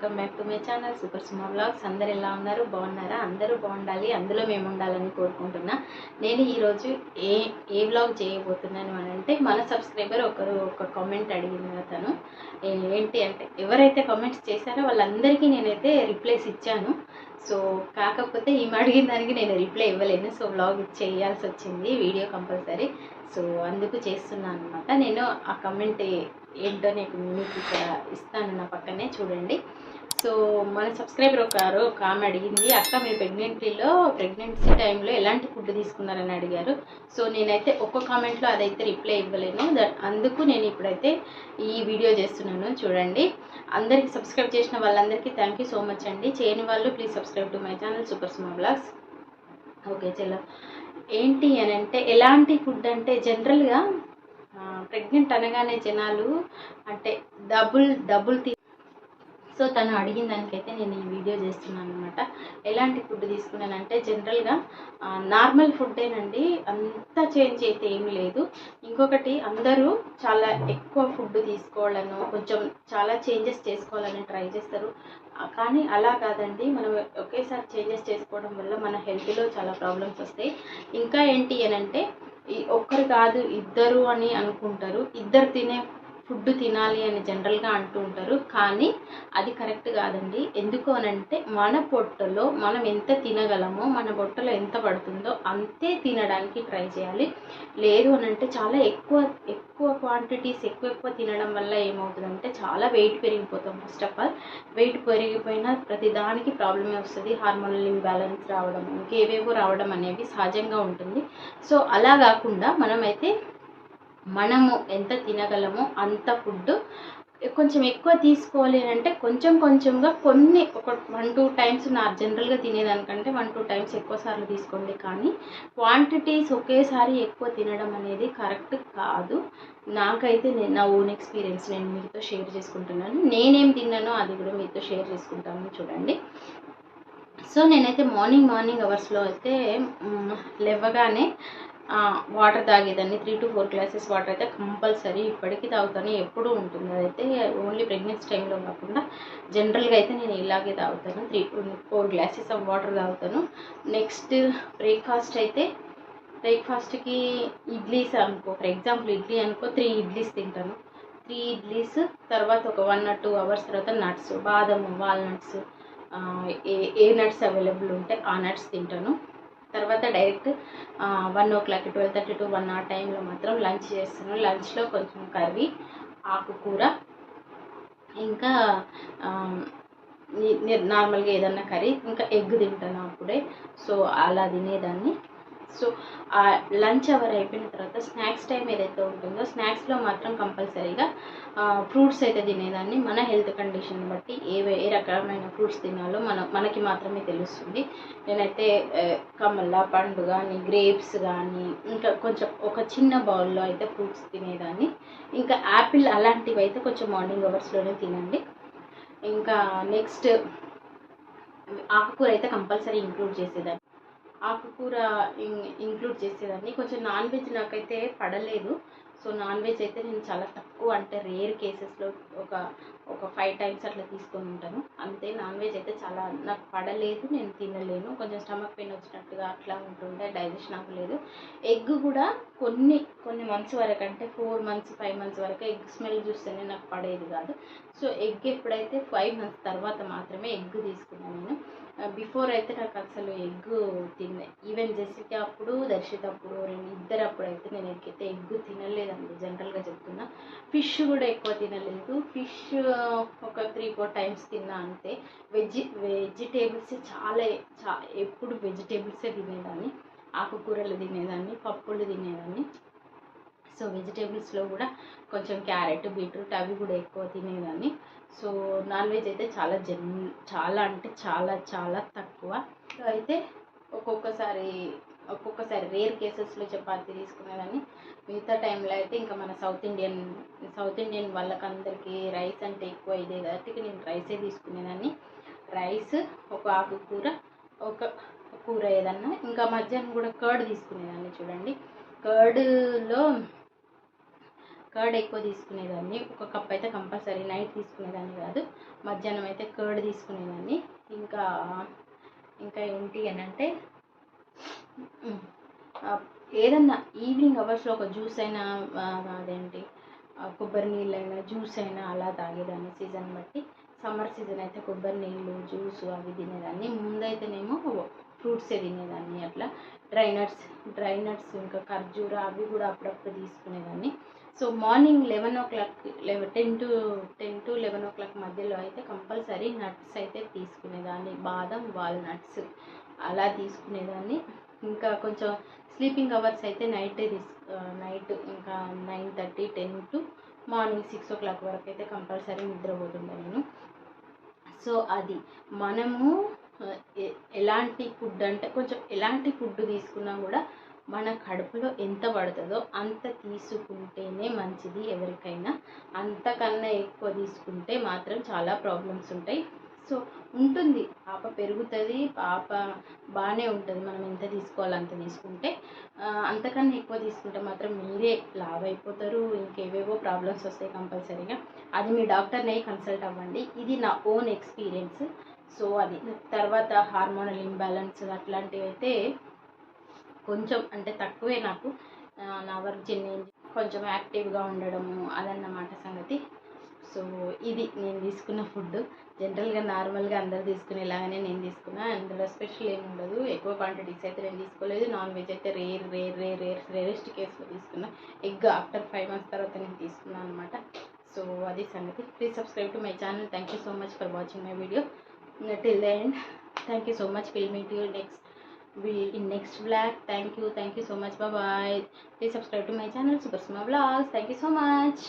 Welcome back to my channel super Suma vlogs. అందరు ఎలా ఉన్నారు? బాగున్నారా? అందరూ బాగుండాలి, అందులో మేము ఉండాలని కోరుకుంటున్నా. నేను ఈరోజు ఏ వ్లాగ్ చేయబోతున్నాను అని అంటే, మన సబ్స్క్రైబర్ ఒక కామెంట్ అడిగింది. తను ఏంటి అంటే, ఎవరైతే కామెంట్స్ చేశారో వాళ్ళందరికీ నేనైతే రిప్లైస్ ఇచ్చాను. సో కాకపోతే ఈమె అడిగిన దానికి నేను రిప్లై ఇవ్వలేను. సో వ్లాగ్ చేయాల్సి వచ్చింది, వీడియో కంపల్సరీ. సో అందుకు చేస్తున్నాను అనమాట. నేను ఆ కమెంట్ ఏంటో మీకు ఇక్కడ ఇస్తాను, నా పక్కనే చూడండి. సో మన సబ్స్క్రైబర్ ఒక ఆమె అడిగింది, అక్క మీరు ప్రెగ్నెన్సీ టైంలో ఎలాంటి ఫుడ్ తీసుకున్నారని అడిగారు. సో నేనైతే ఒక్క కామెంట్లో అదైతే రిప్లై ఇవ్వలేను. అందుకు నేను ఇప్పుడైతే ఈ వీడియో చేస్తున్నాను, చూడండి. అందరికీ సబ్స్క్రైబ్ చేసిన వాళ్ళందరికీ థ్యాంక్ యూ సో మచ్ అండి. చేయని వాళ్ళు please subscribe to my channel super Suma vlogs. Okay చలో. ఏంటి అని అంటే, ఎలాంటి ఫుడ్ అంటే జనరల్గా ప్రెగ్నెంట్ అనగానే జనాలు అంటే డబుల్ సో తను అడిగిన దానికైతే నేను ఈ వీడియో చేస్తున్నాను అనమాట. ఎలాంటి ఫుడ్ తీసుకున్నానంటే, జనరల్గా నార్మల్ ఫుడ్డేనండి, అంత చేంజ్ అయితే ఏమీ లేదు. ఇంకొకటి, అందరూ చాలా ఎక్కువ ఫుడ్ తీసుకోవాలను, కొంచెం చాలా చేంజెస్ చేసుకోవాలని ట్రై చేస్తారు. కానీ అలా కాదండి, మనం ఒకేసారి చేంజెస్ చేసుకోవడం వల్ల మన హెల్త్లో చాలా ప్రాబ్లమ్స్ వస్తాయి. ఇంకా ఏంటి అని అంటే, ఒక్కరు కాదు ఇద్దరు అని అనుకుంటారు. ఇద్దరు తినే ఫుడ్ తినాలి అని జనరల్గా అంటూ ఉంటారు, కానీ అది కరెక్ట్ కాదండి. ఎందుకు అనంటే, మన పొట్టలో మనం ఎంత తినగలమో, మన పొట్టలో ఎంత పడుతుందో అంతే తినడానికి ట్రై చేయాలి. లేదు అనంటే చాలా ఎక్కువ క్వాంటిటీస్ ఎక్కువ తినడం వల్ల ఏమవుతుందంటే, చాలా వెయిట్ పెరిగిపోతాం. ఫస్ట్ ఆఫ్ ఆల్ వెయిట్ పెరిగిపోయినా ప్రతిదానికి ప్రాబ్లమే వస్తుంది. హార్మోనల్ ఇంబ్యాలెన్స్ రావడం, ఇంకేవేవో రావడం అనేవి సహజంగా ఉంటుంది. సో అలా కాకుండా మనము ఎంత తినగలమో అంత ఫుడ్ కొంచెం ఎక్కువ తీసుకోవాలి అంటే, కొంచెంగా ఒక 1-2 టైమ్స్ నా జనరల్గా తినేదానికంటే 1-2 టైమ్స్ ఎక్కువ సార్లు తీసుకోండి. కానీ క్వాంటిటీస్ ఒకేసారి ఎక్కువ తినడం అనేది కరెక్ట్ కాదు. నాకైతే నా ఓన్ ఎక్స్పీరియన్స్ నేను మీతో షేర్ చేసుకుంటున్నాను. నేనేం తిన్నానో అది కూడా మీతో షేర్ చేసుకుంటాను, చూడండి. సో నేనైతే మార్నింగ్ అవర్స్లో అయితే లేవగానే వాటర్ తాగేదాన్ని. 3 to 4 గ్లాసెస్ వాటర్ అయితే కంపల్సరీ ఇప్పటికీ తాగుతాను, ఎప్పుడూ ఉంటుంది. అదైతే ఓన్లీ ప్రెగ్నెన్సీ టైంలో కాకుండా జనరల్గా అయితే నేను ఇలాగే తాగుతాను. 3-4 గ్లాసెస్ ఆఫ్ వాటర్ తాగుతాను. నెక్స్ట్ బ్రేక్ఫాస్ట్కి ఇడ్లీస్ అనుకో, ఫర్ ఎగ్జాంపుల్ ఇడ్లీ అనుకో, 3 ఇడ్లీస్ తింటాను. 3 ఇడ్లీస్ తర్వాత ఒక 1 or 2 hours తర్వాత నట్స్, బాదము, వాల్నట్స్, ఏ నట్స్ అవైలబుల్ ఉంటే ఆ నట్స్ తింటాను. తర్వాత డైరెక్ట్ 1 o'clock, 12:30 to 1 ఆ టైంలో మాత్రం లంచ్ చేస్తాను. లంచ్లో కొంచెం కర్రీ, ఆకుకూర, ఇంకా నార్మల్గా ఏదన్నా కర్రీ, ఇంకా ఎగ్ తింటాను అప్పుడే. సో అలా తినేదాన్ని. సో ఆ లంచ్ అవర్ అయిపోయిన తర్వాత స్నాక్స్ టైం ఏదైతే ఉంటుందో, స్నాక్స్లో మాత్రం కంపల్సరీగా ఫ్రూట్స్ అయితే తినేదాన్ని. మన హెల్త్ కండిషన్ బట్టి ఏ రకమైన ఫ్రూట్స్ తినాలో మనకి మాత్రమే తెలుస్తుంది. నేనైతే కమల పండు కానీ, గ్రేప్స్ కానీ, ఇంకా కొంచెం ఒక చిన్న బౌల్లో అయితే ఫ్రూట్స్ తినేదాన్ని. ఇంకా యాపిల్ అలాంటివి అయితే కొంచెం మార్నింగ్ అవర్స్లోనే తినండి. ఇంకా నెక్స్ట్ ఆకుకూర అయితే కంపల్సరీ ఇంక్లూడ్ చేసేదాన్ని. కొంచెం నాన్ వెజ్ నాకైతే పడలేదు. సో నాన్ వెజ్ అయితే నేను చాలా తక్కువ, అంటే రేర్ కేసెస్లో ఒక 5 times అట్లా తీసుకొని ఉంటాను అంతే. నాన్ వెజ్ అయితే చాలా నాకు పడలేదు, నేను తినలేను. కొంచెం స్టమక్ పెయిన్ వచ్చినట్టుగా అట్లా ఉంటుండే, డైజెషన్ అవ్వలేదు. ఎగ్ కూడా కొన్ని మంత్స్ వరకు, అంటే 4 months 5 months వరకు ఎగ్ స్మెల్ చూస్తేనే నాకు పడేది కాదు. సో ఎగ్ ఎప్పుడైతే 5 months తర్వాత మాత్రమే ఎగ్ తీసుకున్నాను నేను. బిఫోర్ అయితే నాకు అసలు ఎగ్ ఈవెన్ జెసిక అప్పుడు, దర్శిత అప్పుడు, ఇద్దరు అప్పుడైతే నేను ఎగ్ తినలేదండి, జనరల్గా చెప్తున్నా. ఫిష్ కూడా ఎక్కువ తినలేదు. ఫిష్ ఒక 3-4 times తిన్నా అంతే. వెజిటేబుల్స్ ఎప్పుడు వెజిటేబుల్సే తినేదాన్ని, ఆకుకూరలు తినేదాన్ని, పప్పులు తినేదాన్ని. సో వెజిటేబుల్స్లో కూడా కొంచెం క్యారెట్, బీట్రూట్ అవి కూడా ఎక్కువ తినేదాన్ని. సో నాన్ వెజ్ అయితే చాలా అంటే చాలా తక్కువ. సో అయితే ఒక్కొక్కసారి రేర్ కేసెస్లో చపాతీ తీసుకునేదాన్ని. మిగతా టైంలో అయితే ఇంకా మన సౌత్ ఇండియన్ వాళ్ళకందరికీ రైస్ అంటే ఎక్కువ ఇదే కాబట్టి నేను రైసే తీసుకునేదాన్ని. రైస్, ఒక ఆకుకూర, ఒక కూర ఏదన్నా, ఇంకా మధ్యాహ్నం కూడా కర్డ్ తీసుకునేదాన్ని. చూడండి, కర్డ్లో కర్డ్ ఎక్కువ తీసుకునేదాన్ని. ఒక కప్ అయితే కంపల్సరీ నైట్ తీసుకునేదాన్ని కాదు, మధ్యాహ్నం అయితే కర్డ్ తీసుకునేదాన్ని. ఇంకా ఇంకా ఏంటి అని అంటే ఏదన్నా ఈవినింగ్ అవర్స్లో ఒక జ్యూస్ అయినా అదేంటి కొబ్బరి నీళ్ళైనా జ్యూస్ అయినా అలా తాగేదాన్ని సీజన్ బట్టి. సమ్మర్ సీజన్ అయితే కొబ్బరి నీళ్ళు జ్యూస్ అవి తినేదాన్ని. ముందైతేనేమో ఫ్రూట్సే తినేదాన్ని. అట్లా డ్రై నట్స్ ఇంకా ఖర్జూర అవి కూడా అప్పుడప్పుడు తీసుకునేదాన్ని. సో మార్నింగ్ 10 to 11 మధ్యలో అయితే కంపల్సరీ నట్స్ అయితే తీసుకునేదాన్ని. బాదం వాల్నట్స్ అలా తీసుకునేదాన్ని. ఇంకా కొంచెం స్లీపింగ్ అవర్స్ అయితే నైట్ ఇంకా 9:30 10 to మార్నింగ్ 6 వరకు అయితే కంపల్సరీ నిద్రపోతుండే నేను. సో అది మనము ఎలాంటి ఫుడ్ అంటే కొంచెం ఎలాంటి ఫుడ్ తీసుకున్నా కూడా మన కడుపులో ఎంత పడుతుందో అంత తీసుకుంటేనే మంచిది ఎవరికైనా. అంతకన్నా ఎక్కువ తీసుకుంటే మాత్రం చాలా ప్రాబ్లమ్స్ ఉంటాయి. సో ఉంటుంది, పాప పెరుగుతుంది, పాప బాగానే ఉంటుంది మనం ఎంత తీసుకోవాలో అంత తీసుకుంటే. అంతకన్నా ఎక్కువ తీసుకుంటే మాత్రం మీరే లావ్ అయిపోతారు, ఇంకేవేవో ప్రాబ్లమ్స్ వస్తాయి కంపల్సరీగా. అది మీ డాక్టర్ని కన్సల్ట్ అవ్వండి. ఇది నా ఓన్ ఎక్స్పీరియన్స్. సో అది తర్వాత హార్మోనల్ ఇంబ్యాలెన్స్ అట్లాంటివి అయితే కొంచెం అంటే తక్కువే నాకు. నా వర్క్ కొంచెం యాక్టివ్గా ఉండడము అదన్నమాట సంగతి. సో ఇది నేను తీసుకున్న ఫుడ్. జనరల్గా నార్మల్గా అందరు తీసుకునేలాగానే నేను తీసుకున్నా. అందులో స్పెషల్ ఏమి ఉండదు. ఎక్కువ క్వాంటిటీస్ అయితే నేను తీసుకోలేదు. నాన్ వెజ్ అయితే రేరెస్ట్ కేసులో తీసుకున్నా. ఎగ్ ఆఫ్టర్ 5 months తర్వాత నేను తీసుకున్నాను అనమాట. సో అది సంగతి. Please subscribe to my channel. Thank you so much for watching my video till the end. Thank you so much. We'll meet you in next vlog. Thank you so much. Bye bye. Please subscribe to my channel Super Sima Vlogs. Thank you so much.